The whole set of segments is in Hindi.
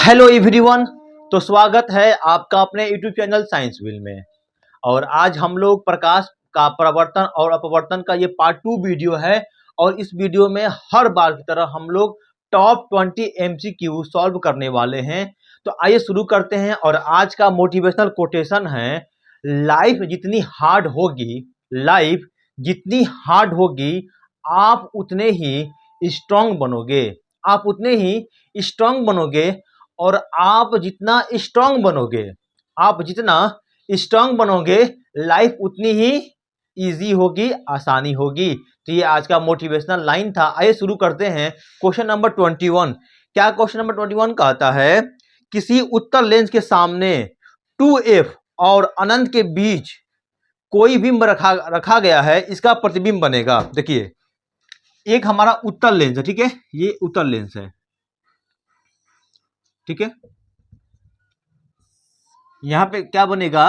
Hello everyone. तो स्वागत है आपका अपने यूट्यूब चैनल साइंस व्हील में। और आज हम लोग प्रकाश का प्रवर्तन और अपवर्तन का ये पार्ट 2 वीडियो है। और इस वीडियो में हर बार की तरह हम लोग टॉप 20 MCQ सॉल्व करने वाले हैं। तो आइए शुरू करते हैं। और आज का मोटिवेशनल कोटेशन है, लाइफ जितनी हार्ड होगी, लाइफ जितनी हार्ड होगी आप उतने ही स्ट्रांग बनोगे, आप उतने ही स्ट्रांग बनोगे। और आप जितना स्ट्रांग बनोगे, आप जितना स्ट्रांग बनोगे, लाइफ उतनी ही इजी होगी, आसानी होगी। तो ये आज का मोटिवेशनल लाइन था। आइए शुरू करते हैं। Question number 21। क्या क्वेश्चन नंबर 21 कहता है, किसी उत्तर लेंस के सामने 2f और अनंत के बीच कोई बिंब रखा गया है, इसका प्रतिबिंब बनेगा। देखिए, एक हमारा उत्तर लेंस है, ठीक है, ये उत्तर लेंस है, ठीक है। यहां पे क्या बनेगा,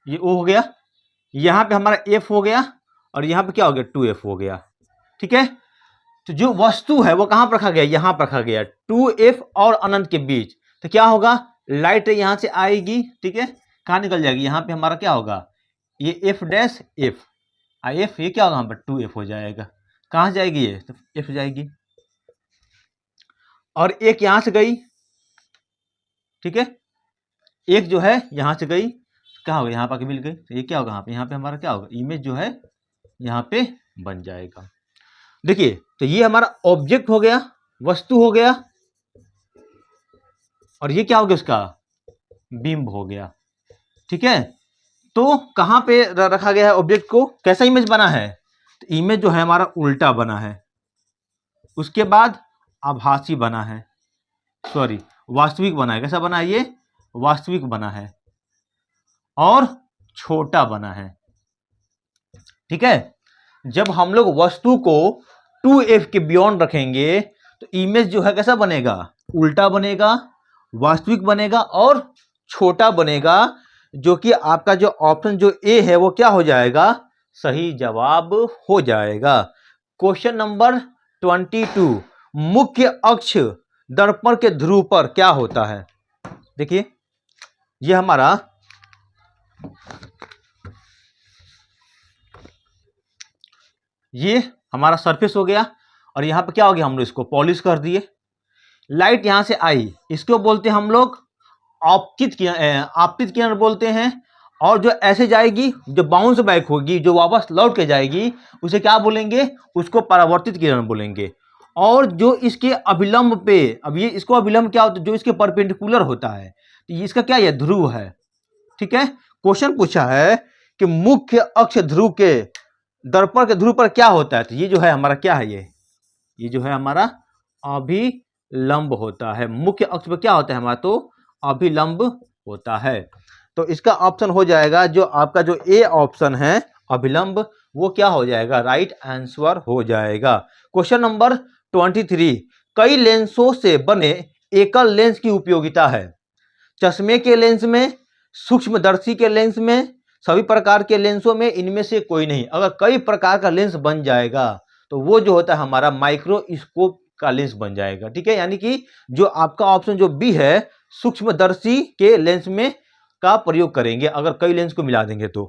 ये O हो गया, यहां पे हमारा F हो गया, और यहां पे क्या हो गया, 2F हो गया, ठीक है। तो जो वस्तु है वो कहां पर रखा गया, यहां पर रखा गया, 2F और अनंत के बीच। तो क्या होगा, लाइट यहां से आएगी, ठीक है, कहां निकल जाएगी, यहां पे हमारा क्या होगा, ये F डैश F, F ये क्या होगा, यहाँ पर 2F हो जाएगा। कहां जाएगी ये, तो F जाएगी। और एक यहां से गई, ठीक है, एक जो है यहां से गई, क्या होगा, यहाँ पर मिल गई, तो ये क्या होगा, यहाँ पे हमारा क्या होगा, इमेज जो है यहाँ पे बन जाएगा। देखिए, तो ये हमारा ऑब्जेक्ट हो गया, वस्तु हो गया, और ये क्या हो गया, उसका बिंब हो गया, ठीक है। तो कहां पे रखा गया है ऑब्जेक्ट को, कैसा इमेज बना है, तो इमेज जो है हमारा उल्टा बना है, उसके बाद आभासी बना है, सॉरी वास्तविक बना है। कैसा बना है, ये वास्तविक बना है, और छोटा बना है, ठीक है। जब हम लोग वस्तु को 2F के बियॉन्ड रखेंगे तो इमेज जो है कैसा बनेगा, उल्टा बनेगा, वास्तविक बनेगा, और छोटा बनेगा। जो कि आपका जो ऑप्शन जो ए है वो क्या हो जाएगा, सही जवाब हो जाएगा। Question number 22। मुख्य अक्ष दर्पण के ध्रुव पर क्या होता है। देखिए, ये हमारा ये हमारा सरफेस हो गया, और यहां पे क्या हो गया, हम लोग इसको पॉलिश कर दिए। लाइट यहां से आई, इसको बोलते हैं हम लोग आपतित किरण बोलते हैं। और जो ऐसे जाएगी, जो बाउंस बैक होगी, जो वापस लौट के जाएगी, उसे क्या बोलेंगे, उसको परावर्तित किरण बोलेंगे। और जो इसके अभिलंब पे, अब ये इसको अभिलंब क्या होता है, जो इसके परपेंडिकुलर होता है, तो इसका क्या, यह ध्रुव है, ठीक है। क्वेश्चन पूछा है कि मुख्य अक्ष ध्रुव के दर्पण के ध्रुव पर क्या होता है, तो ये जो है हमारा क्या है, ये जो है हमारा अभिलंब होता है। मुख्य अक्ष पर क्या होता है हमारा, तो अभिलंब होता है। तो इसका ऑप्शन हो जाएगा, जो आपका जो ए ऑप्शन है अभिलंब, वो क्या हो जाएगा, राइट आंसर हो जाएगा। Question number 23। कई लेंसों से बने एकल लेंस की उपयोगिता है। चश्मे के लेंस में, सूक्ष्मदर्शी के लेंस में, सभी प्रकार के लेंसों में इनमें से कोई नहीं। अगर कई प्रकार का लेंस बन जाएगा तो वो जो होता है हमारा माइक्रोस्कोप का लेंस बन जाएगा, ठीक है। यानी कि जो आपका ऑप्शन जो बी है, सूक्ष्मदर्शी के लेंस में का प्रयोग करेंगे अगर कई लेंस को मिला देंगे तो।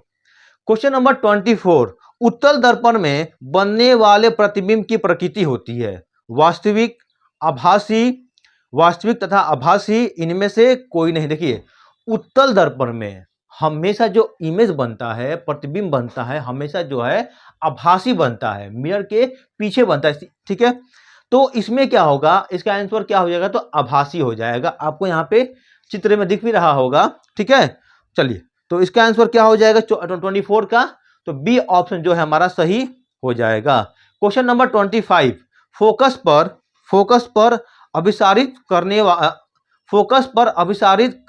Question number 24। उत्तल दर्पण में बनने वाले प्रतिबिंब की प्रकृति होती है वास्तविक, आभासी, वास्तविक तथा आभासी, इनमें से कोई नहीं। देखिए, उत्तल दर्पण में हमेशा जो इमेज बनता है, प्रतिबिंब बनता है, हमेशा जो है आभासी बनता है, मिरर के पीछे बनता है, ठीक है। तो इसमें क्या होगा, इसका आंसर क्या हो जाएगा, तो आभासी हो जाएगा। आपको यहाँ पे चित्र में दिख भी रहा होगा, ठीक है। चलिए, तो इसका आंसर क्या हो जाएगा 24 का, तो बी ऑप्शन जो है हमारा सही हो जाएगा। Question number 25। फोकस पर अभिसारित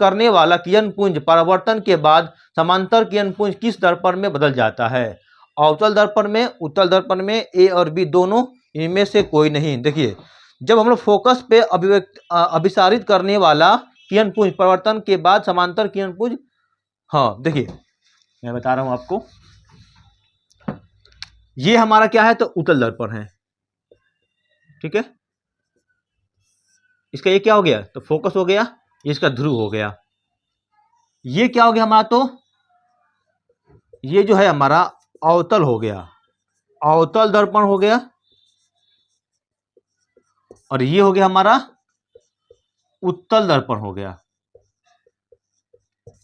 करने वाला किरण पुंज परावर्तन के बाद समांतर किरण पुंज किस दर्पण में बदल जाता है। अवतल दर्पण में, उत्तल दर्पण में, ए और बी दोनों, इनमें से कोई नहीं। देखिए, जब हम लोग फोकस पे अभिसारित करने वाला किरण पुंज परावर्तन के बाद समांतर किरण पुंज, हाँ देखिए मैं बता रहा हूं आपको, ये हमारा क्या है, तो उत्तल दर्पण है, ठीक है। इसका ये क्या हो गया, तो फोकस हो गया, ये इसका ध्रुव हो गया। ये क्या हो गया हमारा, तो ये जो है हमारा अवतल हो गया, अवतल दर्पण हो गया, और ये हो गया हमारा उत्तल दर्पण हो गया।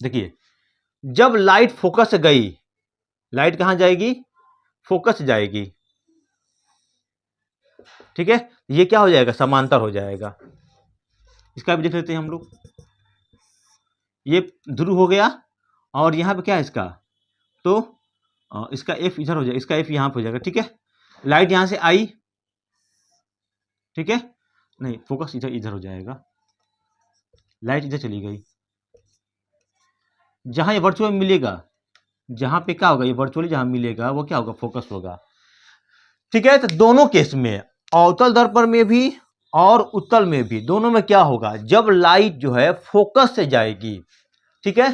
देखिए जब लाइट फोकस से गई, लाइट कहां जाएगी, फोकस से जाएगी, ठीक है, ये क्या हो जाएगा, समांतर हो जाएगा। इसका भी देख लेते हैं हम लोग। ये ध्रुव हो गया, और यहां पे क्या है इसका, तो इसका एफ इधर हो जाएगा, इसका एफ यहां पे हो जाएगा, ठीक है। लाइट यहां से आई, ठीक है, नहीं फोकस इधर इधर हो जाएगा, लाइट इधर चली गई, जहां ये वर्चुअल मिलेगा, जहां पे क्या होगा, ये वर्चुअली जहां मिलेगा वो क्या होगा, फोकस होगा, ठीक है। तो दोनों केस में, अवतल दर्पण में भी और उत्तल में भी, दोनों में क्या होगा, जब लाइट जो है फोकस से जाएगी, ठीक है,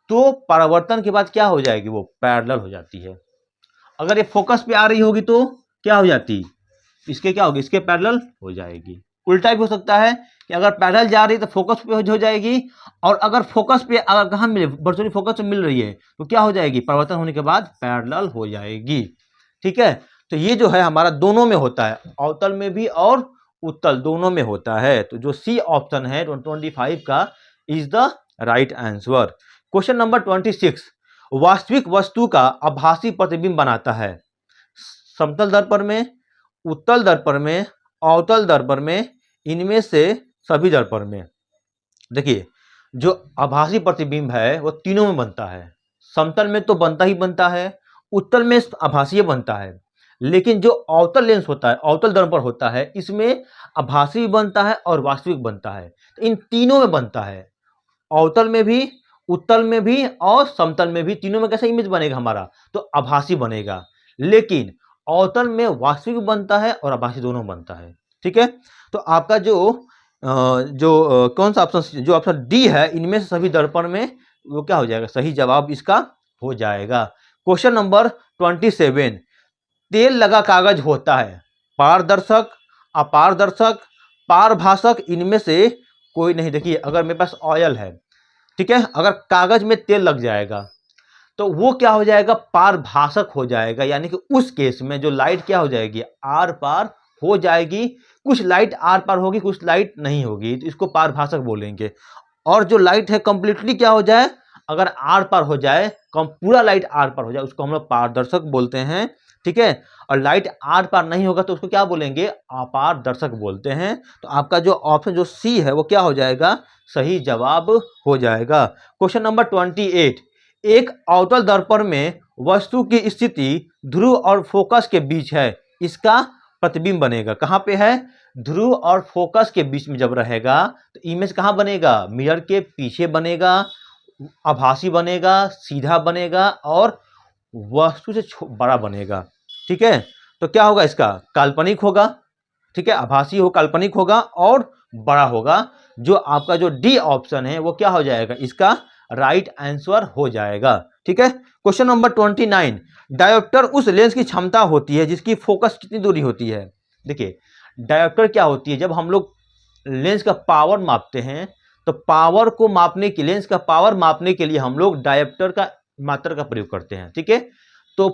तो परावर्तन के बाद क्या हो जाएगी, वो पैरेलल हो जाती है। अगर ये फोकस पे आ रही होगी तो क्या हो जाती, इसके क्या होगी, इसके पैरेलल हो जाएगी। उल्टा भी हो सकता है कि अगर पैरेलल जा रही है तो फोकस पे हो जाएगी, और अगर फोकस पे अगर कहाँ मिले, वर्चुअली फोकस पे मिल रही है तो क्या हो जाएगी, परावर्तन होने के बाद पैरेलल हो जाएगी, ठीक है। तो ये जो है हमारा दोनों में होता है, अवतल में भी और उत्तल दोनों में होता है। तो जो सी ऑप्शन है 25 का is the right answer. Question number 26, वास्तविक वस्तु का आभासी प्रतिबिंब बनाता है समतल दर्पण में, उत्तल दर्पण में, अवतल दर्पण में, इनमें से सभी दर्पण में। देखिए जो आभासी प्रतिबिंब है वो तीनों में बनता है, समतल में तो बनता ही बनता है, उत्तल में आभासी बनता है, लेकिन जो अवतल लेंस होता है, अवतल दर्पण होता है, इसमें आभासी भी बनता है और वास्तविक बनता है। तो इन तीनों में बनता है, अवतल में भी, उत्तल में भी और समतल में भी, तीनों में कैसा इमेज बनेगा हमारा, तो आभासी बनेगा। लेकिन अवतल में वास्तविक बनता है और आभासी दोनों बनता है, ठीक है। तो आपका कौन सा ऑप्शन, जो ऑप्शन डी है, इनमें से सभी दर्पण में, वो क्या हो जाएगा, सही जवाब इसका हो जाएगा। क्वेश्चन नंबर 27, तेल लगा कागज होता है पारदर्शक, अपारदर्शक, पारभाषक, इनमें से कोई नहीं। देखिए अगर मेरे पास ऑयल है, ठीक है, अगर कागज में तेल लग जाएगा तो वो क्या हो जाएगा, पारभाषक हो जाएगा, यानी कि उस केस में जो लाइट क्या हो जाएगी, आर पार हो जाएगी। कुछ लाइट आर पार होगी, कुछ लाइट नहीं होगी, तो इसको पारभाषक बोलेंगे। और जो लाइट है कंप्लीटली क्या हो जाए, अगर आर पार हो जाए, पूरा लाइट आर पार हो जाए, उसको हम लोग पारदर्शक बोलते हैं, ठीक है। और लाइट आर पार नहीं होगा तो उसको क्या बोलेंगे, अपारदर्शक बोलते हैं। तो आपका जो ऑप्शन जो सी है वो क्या हो जाएगा, सही जवाब हो जाएगा। क्वेश्चन नंबर 28, एक अवतल दर्पण में वस्तु की स्थिति ध्रुव और फोकस के बीच है, इसका प्रतिबिंब बनेगा, कहां पे है, ध्रुव और फोकस के बीच में जब रहेगा तो इमेज कहां बनेगा, मिरर के पीछे बनेगा, आभासी बनेगा, सीधा बनेगा और वस्तु से बड़ा बनेगा, ठीक है। तो क्या होगा, इसका काल्पनिक होगा, ठीक है, आभासी हो, काल्पनिक होगा और बड़ा होगा। जो आपका जो डी ऑप्शन है वो क्या हो जाएगा, इसका राइट आंसर हो जाएगा, ठीक है। क्वेश्चन नंबर 29, डायोप्टर उस लेंस की क्षमता होती है जिसकी फोकस कितनी दूरी होती है। देखिए डायोप्टर क्या होती है, जब हम लोग लेंस का पावर मापते हैं तो पावर को मापने के, लेंस का पावर मापने के लिए हम लोग डायोप्टर का मात्रा का प्रयोग करते हैं, ठीक है। तो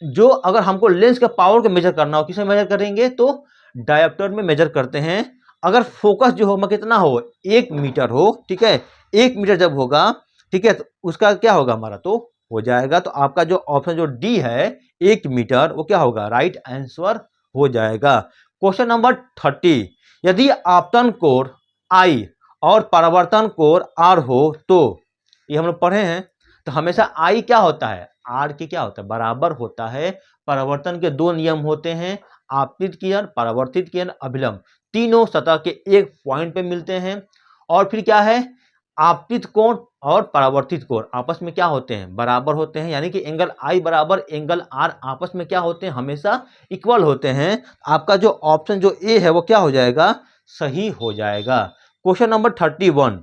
जो अगर हमको लेंस का पावर को मेजर करना हो, किसमें मेजर करेंगे, तो डायोप्टर में मेजर करते हैं। अगर फोकस जो हो कितना हो, 1 मीटर हो, ठीक है, 1 मीटर जब होगा, ठीक है, तो उसका क्या होगा हमारा, तो हो जाएगा। तो आपका जो ऑप्शन जो डी है 1 मीटर, वो क्या होगा, राइट आंसर हो जाएगा। क्वेश्चन नंबर 30, यदि आपतन कोण आई और परावर्तन कोण आर हो तो, ये हम लोग पढ़े हैं, तो हमेशा आई क्या होता है, आर के क्या होता है, बराबर होता है। परावर्तन के 2 नियम होते हैं, आपतित किरण, परावर्तित किरण, अभिलंब, तीनों सतह के एक पॉइंट पे मिलते हैं। और फिर क्या है, आपतित कोण और परावर्तित कोण आपस में क्या होते हैं, बराबर होते हैं, यानी कि एंगल आई बराबर एंगल आर आपस में क्या होते हैं, हमेशा इक्वल होते हैं। आपका जो ऑप्शन जो ए है वो क्या हो जाएगा, सही हो जाएगा। क्वेश्चन नंबर 31,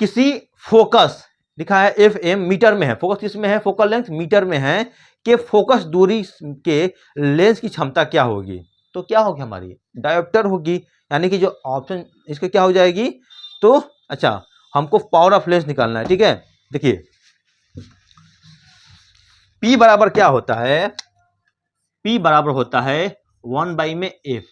किसी फोकस लिखा है एफ एम, मीटर में है, फोकस किसमें है, फोकल लेंथ मीटर में है, कि फोकस दूरी के लेंस की क्षमता क्या होगी, तो क्या होगी हमारी, डायोप्टर होगी, यानी कि जो ऑप्शन इसका क्या हो जाएगी, तो अच्छा हमको पावर ऑफ लेंस निकालना है, ठीक है। देखिए P बराबर क्या होता है, P बराबर होता है 1 बाई में F,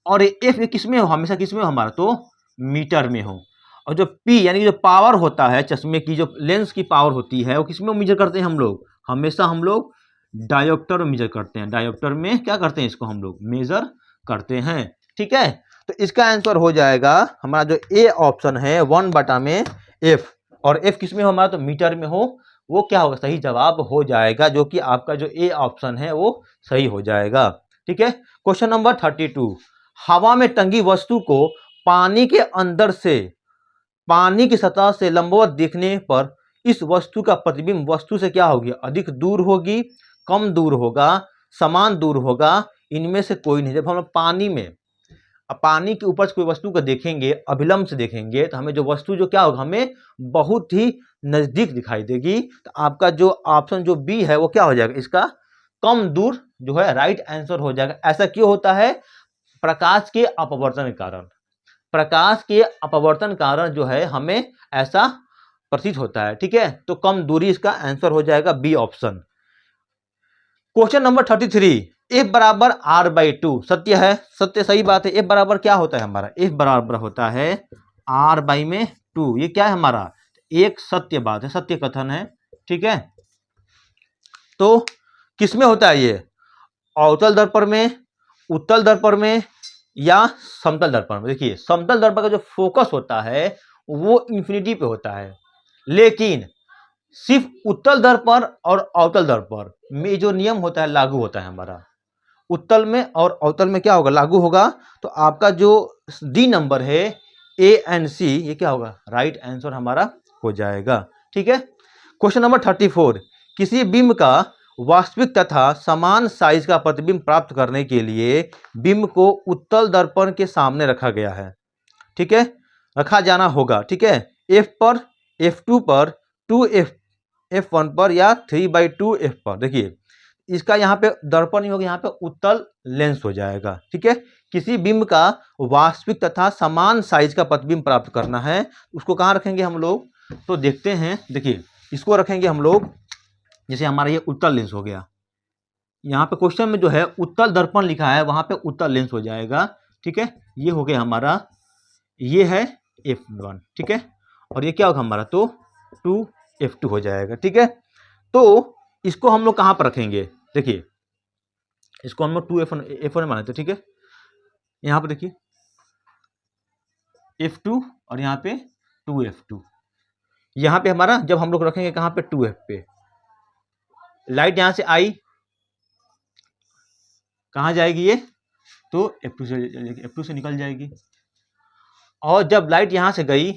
और F किस में हो, हमेशा किस में हो हमारा, तो मीटर में हो। और जो P यानी कि जो पावर होता है चश्मे की, जो लेंस की पावर होती है वो किस में मेजर करते हैं हम लोग, हमेशा हम लोग डायोप्टर में मेजर करते हैं। डायोप्टर में क्या करते हैं, इसको हम लोग मेजर करते हैं, ठीक है। तो इसका आंसर हो जाएगा हमारा जो ए ऑप्शन है 1 बटा में F, और F किस में हो हमारा, तो मीटर में हो, वो क्या होगा, सही जवाब हो जाएगा, जो कि आपका जो ए ऑप्शन है वो सही हो जाएगा, ठीक है। क्वेश्चन नंबर 32, हवा में टंगी वस्तु को पानी के अंदर से पानी की सतह से लंबवत देखने पर इस वस्तु का प्रतिबिंब वस्तु से क्या होगी, अधिक दूर होगी, कम दूर होगा, समान दूर होगा, इनमें से कोई नहीं। जब हम लोग पानी में, अब पानी के ऊपर कोई वस्तु को देखेंगे, अभिलंब से देखेंगे, तो हमें जो वस्तु जो क्या होगा, हमें बहुत ही नजदीक दिखाई देगी। तो आपका जो ऑप्शन जो बी है वो क्या हो जाएगा, इसका कम दूर जो है राइट आंसर हो जाएगा। ऐसा क्यों होता है, प्रकाश के अपवर्तन के कारण, प्रकाश के अपवर्तन कारण जो है हमें ऐसा प्रतीत होता है, ठीक है। तो कम दूरी इसका आंसर हो जाएगा B option. Question number 33, F बराबर आर बाई टू, सत्य है, सत्य सही बात है। एफ बराबर क्या होता है हमारा, एफ बराबर होता है आर बाई में टू, ये क्या है हमारा, एक सत्य बात है, सत्य कथन है, ठीक है। तो किसमें होता है ये, अवतल दर्पण में, उत्तल दर्पण में, या समतल दर्पण में। देखिए समतल दर्पण का जो फोकस होता है वो इंफिनिटी पे होता है, लेकिन सिर्फ उत्तल दर्पण और अवतल दर्पण में जो नियम होता है लागू होता है हमारा, उत्तल में और अवतल में क्या होगा, लागू होगा। तो आपका जो डी नंबर है ए एंड सी, ये क्या होगा, राइट आंसर हमारा हो जाएगा, ठीक है। क्वेश्चन नंबर 34, किसी बिंब का वास्तविक तथा समान साइज का प्रतिबिंब प्राप्त करने के लिए बिंब को उत्तल दर्पण के सामने रखा गया है, ठीक है, रखा जाना होगा, ठीक है। एफ पर, F2 पर, 2F1 पर, या 3/2F पर। देखिए इसका यहाँ पे दर्पण नहीं होगा, यहाँ पे उत्तल लेंस हो जाएगा, ठीक है। किसी बिंब का वास्तविक तथा समान साइज का प्रतिबिंब प्राप्त करना है, उसको कहाँ रखेंगे हम लोग, तो देखते हैं। देखिए इसको रखेंगे हम लोग, जैसे हमारा ये उत्तल लेंस हो गया, यहाँ पे क्वेश्चन में जो है उत्तल दर्पण लिखा है, वहां पे उत्तल लेंस हो जाएगा, ठीक है। ये हो गया हमारा, ये है F1, ठीक है, और ये क्या होगा हमारा, तो 2F2 हो जाएगा, ठीक है। तो इसको हम लोग कहाँ पर रखेंगे, देखिए इसको हम लोग 2F1 मानते हैं, ठीक है। यहाँ पे देखिए F2 और यहाँ पे 2F2, यहाँ पे हमारा जब हम लोग रखेंगे कहाँ पे, 2F पे, लाइट यहाँ से आई, कहाँ जाएगी ये, तो F2 से निकल जाएगी, और जब लाइट यहाँ से गई,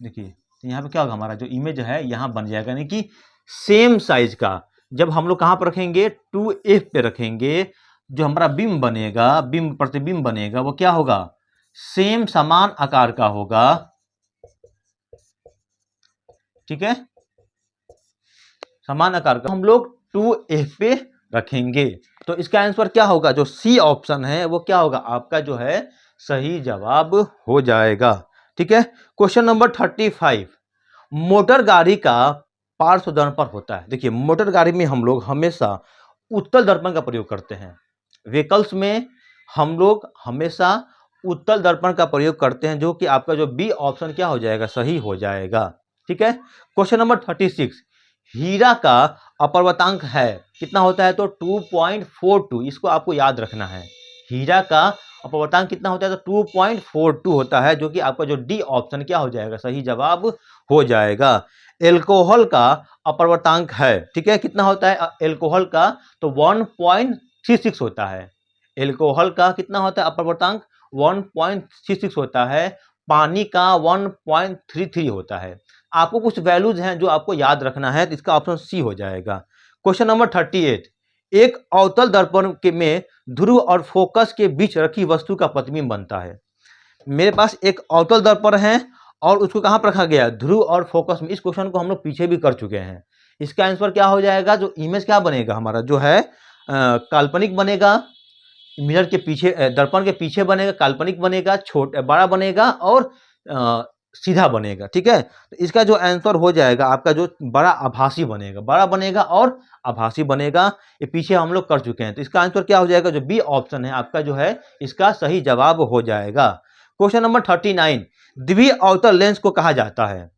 देखिए तो यहाँ पे क्या होगा, हमारा जो इमेज है यहाँ बन जाएगा, यानी कि सेम साइज का। जब हम लोग कहाँ पर रखेंगे, 2F पे रखेंगे, जो हमारा बिंब बनेगा, बिंब प्रतिबिंब बनेगा, वो क्या होगा, सेम समान आकार का होगा, ठीक है, समान आकार का हम लोग 2F पे रखेंगे। तो इसका आंसर क्या होगा, जो सी ऑप्शन है वो क्या होगा, आपका जो है सही जवाब हो जाएगा, ठीक है। क्वेश्चन नंबर 35, मोटर गाड़ी का पार्श्व दर्पण होता है। देखिए मोटर गाड़ी में हम लोग हमेशा उत्तल दर्पण का प्रयोग करते हैं, व्हीकल्स में हम लोग हमेशा उत्तल दर्पण का प्रयोग करते हैं, जो कि आपका जो बी ऑप्शन क्या हो जाएगा, सही हो जाएगा, ठीक है। क्वेश्चन नंबर 36, हीरा का अपवर्तनांक है कितना होता है, तो 2.42, इसको आपको याद रखना है। हीरा का अपवर्तनांक कितना होता है, तो 2.42 होता है, जो कि आपका जो डी ऑप्शन क्या हो जाएगा, सही जवाब हो जाएगा। एल्कोहल का अपवर्तनांक है, ठीक है, कितना होता है एल्कोहल का, तो 1.36 होता है। एल्कोहल का कितना होता है अपवर्तनांक, 1.36 होता है। पानी का 1.33 होता है। आपको कुछ वैल्यूज हैं जो आपको याद रखना है, तो इसका ऑप्शन सी हो जाएगा। क्वेश्चन नंबर 38, एक अवतल दर्पण के में ध्रुव और फोकस के बीच रखी वस्तु का प्रतिबिंब बनता है। मेरे पास एक अवतल दर्पण है और उसको कहाँ पर रखा गया, ध्रुव और फोकस में। इस क्वेश्चन को हम लोग पीछे भी कर चुके हैं। इसका आंसर क्या हो जाएगा, जो इमेज क्या बनेगा हमारा, जो है काल्पनिक बनेगा, मिरर के पीछे दर्पण के पीछे बनेगा, काल्पनिक बनेगा, बड़ा बनेगा और सीधा बनेगा। ठीक है, तो इसका जो आंसर हो जाएगा आपका जो बड़ा आभासी बनेगा, बड़ा बनेगा और आभासी बनेगा। ये पीछे हम लोग कर चुके हैं, तो इसका आंसर क्या हो जाएगा, जो बी ऑप्शन है आपका जो है इसका सही जवाब हो जाएगा। क्वेश्चन नंबर 39, द्वि अवतल लेंस को कहा जाता है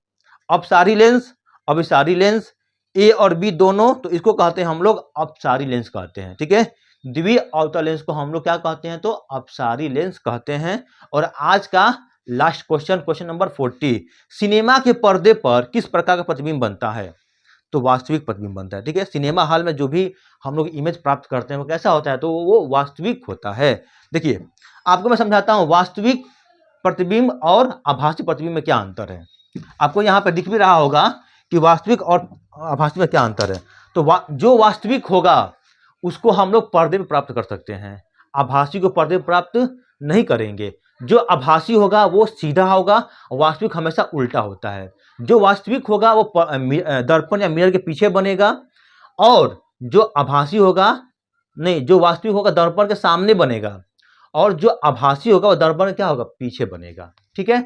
अपसारी लेंस, अभिसारी लेंस, ए और बी दोनों, तो इसको कहते हैं हम लोग अपसारी लेंस कहते हैं। ठीक है, द्वि अवतल लेंस को हम लोग क्या कहते हैं, तो अपसारी लेंस कहते हैं। और आज का last question, question number 40, cinema के पर्दे पर किस प्रकार का प्रतिबिंब बनता है, तो वास्तविक प्रतिबिंब बनता है। ठीक है, सिनेमा हॉल में जो भी हम लोग इमेज प्राप्त करते हैं वो कैसा होता है, तो वो वास्तविक होता है। देखिए आपको मैं समझाता हूं वास्तविक प्रतिबिंब और आभासी प्रतिबिंब में क्या अंतर है। आपको यहाँ पर दिख भी रहा होगा कि वास्तविक और आभासी में क्या अंतर है। तो जो वास्तविक होगा उसको हम लोग पर्दे में प्राप्त कर सकते हैं, आभासी को पर्दे में प्राप्त नहीं करेंगे। जो आभासी होगा वो सीधा होगा, वास्तविक हमेशा उल्टा होता है। जो वास्तविक होगा वो दर्पण या मिरर के पीछे बनेगा, और जो आभासी होगा, नहीं, जो वास्तविक होगा दर्पण के सामने बनेगा, और जो आभासी होगा वो दर्पण क्या होगा, पीछे बनेगा। ठीक है,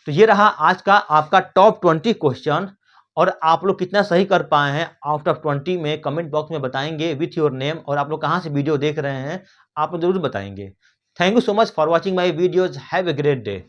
तो ये रहा आज का आपका टॉप 20 क्वेश्चन। और आप लोग कितना सही कर पाए हैं आउट ऑफ 20 में कमेंट बॉक्स में बताएंगे विथ योर नेम, और आप लोग कहां से वीडियो देख रहे हैं आप लोग जरूर बताएंगे। Thank you so much for watching my videos, have a great day.